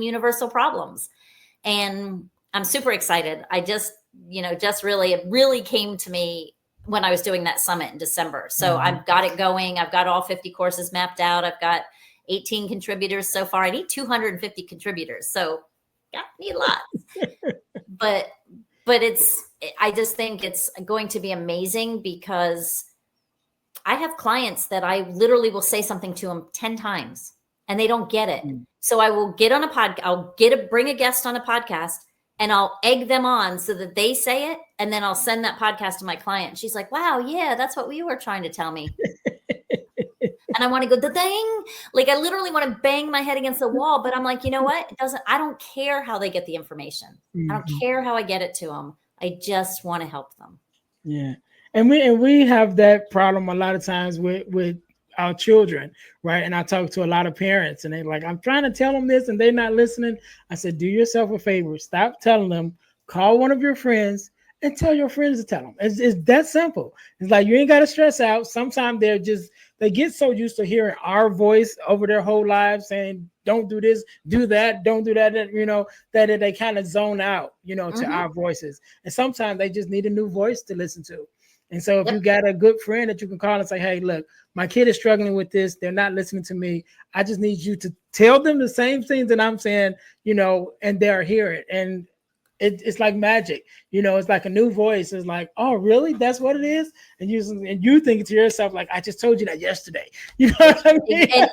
universal problems. And I'm super excited. I just, it really came to me when I was doing that summit in December. So I've got it going. I've got all 50 courses mapped out. I've got 18 contributors so far. I need 250 contributors. So I need lots. but I just think it's going to be amazing, because I have clients that I literally will say something to them 10 times and they don't get it. So I will get on a podcast. I'll bring a guest on a podcast, and I'll egg them on so that they say it. And then I'll send that podcast to my client. She's like, wow, yeah, that's what you were trying to tell me. And I want to go, the thing, like, I literally want to bang my head against the wall, but I'm like, you know what? I don't care how they get the information. I don't care how I get it to them. I just want to help them. Yeah. And we have that problem a lot of times with our children, right? And I talk to a lot of parents, and they're like, I'm trying to tell them this and they're not listening. I said, do yourself a favor. Stop telling them. Call one of your friends and tell your friends to tell them. It's that simple. It's like, you ain't got to stress out. Sometimes they get so used to hearing our voice over their whole lives saying, don't do this, do that, don't do that, that they kind of zone out, to our voices. And sometimes they just need a new voice to listen to. And so if you got a good friend that you can call and say, hey, look, my kid is struggling with this. They're not listening to me. I just need you to tell them the same things that I'm saying, and they'll hear it. And it's like magic, it's like a new voice. It's like, oh, really? That's what it is? And you think to yourself, like, I just told you that yesterday. You know what I mean?